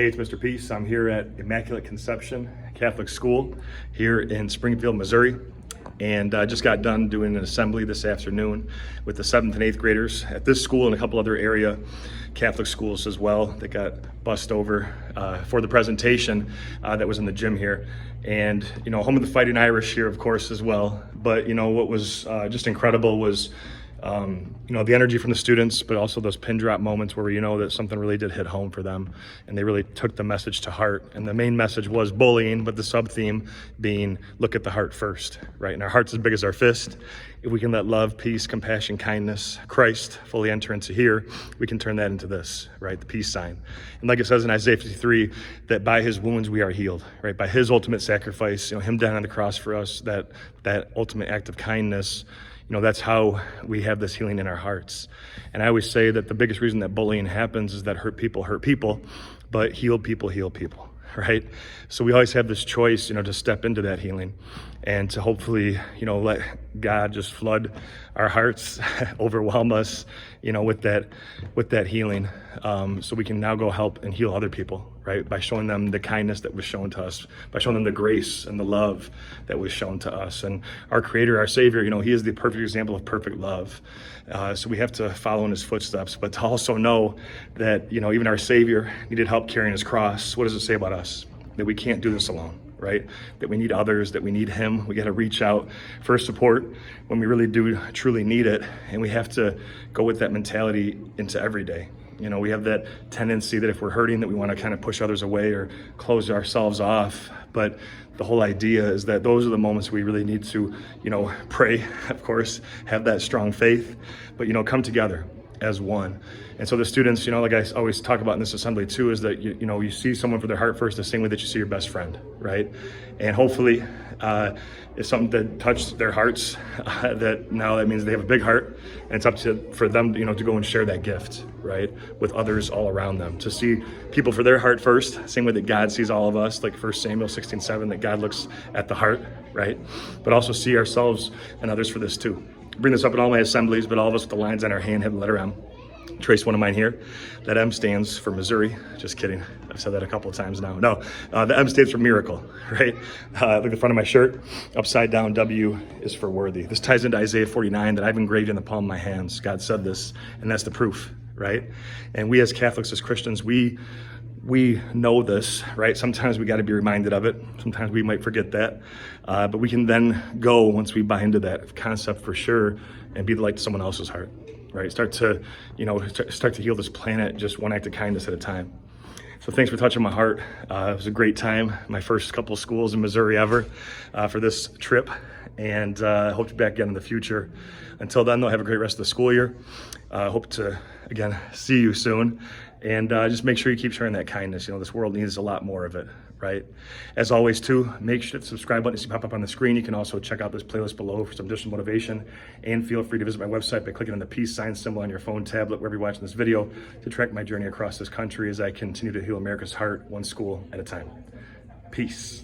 Hey, it's Mr. Peace. I'm here at Immaculate Conception Catholic School here in Springfield, Missouri. And I just got done doing an assembly this afternoon with the 7th and 8th graders at this school and a couple other area Catholic schools as well that got bussed over for the presentation that was in the gym here. And, you know, home of the Fighting Irish here, of course, as well. But, you know, what was just incredible was you know, the energy from the students, but also those pin drop moments where you know that something really did hit home for them and they really took the message to heart. And the main message was bullying, but the sub theme being look at the heart first, right? And our heart's as big as our fist. If we can let love, peace, compassion, kindness, Christ fully enter into here, we can turn that into this, right? The peace sign. And like it says in Isaiah 53, that by his wounds we are healed, right? By his ultimate sacrifice, you know, him down on the cross for us, that ultimate act of kindness, you know, that's how we have this healing in our hearts. And I always say that the biggest reason that bullying happens is that hurt people, but healed people heal people, right? So we always have this choice, you know, to step into that healing and to hopefully, you know, let God just flood our hearts, overwhelm us, you know, with that healing, so we can now go help and heal other people, right? By showing them the kindness that was shown to us, by showing them the grace and the love that was shown to us. And our Creator, our Savior, you know, He is the perfect example of perfect love. So we have to follow in His footsteps, but to also know that, you know, even our Savior needed help carrying His cross. What does it say about us? That we can't do this alone, right? That we need others, that we need Him. We got to reach out for support when we really do truly need it. And we have to go with that mentality into every day. You know, we have that tendency that if we're hurting, that we want to kind of push others away or close ourselves off. But the whole idea is that those are the moments we really need to, you know, pray, of course, have that strong faith, but, you know, come together as one. And so the students, you know, like I always talk about in this assembly too, is that, you know, you see someone for their heart first the same way that you see your best friend, right? And hopefully it's something that touched their hearts, that now that means they have a big heart, and it's up for them, you know, to go and share that gift, right, with others all around them, to see people for their heart first, same way that God sees all of us, like 1 Samuel 16:7, that God looks at the heart, right? But also see ourselves and others for this too. I bring this up in all my assemblies, but all of us with the lines on our hand have the letter M. Trace one of mine here. That M stands for Missouri. Just kidding. I've said that a couple of times now. No, the M stands for miracle, right? Look at the front of my shirt. Upside down W is for worthy. This ties into Isaiah 49 that I've engraved in the palm of my hands. God said this, and that's the proof, right? And we as Catholics, as Christians, we know this, right? Sometimes we got to be reminded of it. Sometimes we might forget that. But we can then go, once we buy into that concept for sure, and be the light to someone else's heart, right? Start to, you know, start to heal this planet just one act of kindness at a time. So thanks for touching my heart. It was a great time. My first couple of schools in Missouri ever for this trip. And I hope to be back again in the future. Until then, though, have a great rest of the school year. Hope to, again, see you soon. And just make sure you keep sharing that kindness. You know, this world needs a lot more of it, right? As always, too, make sure the subscribe button is pop up on the screen. You can also check out this playlist below for some additional motivation. And feel free to visit my website by clicking on the peace sign symbol on your phone, tablet, wherever you're watching this video, to track my journey across this country as I continue to heal America's heart, one school at a time. Peace.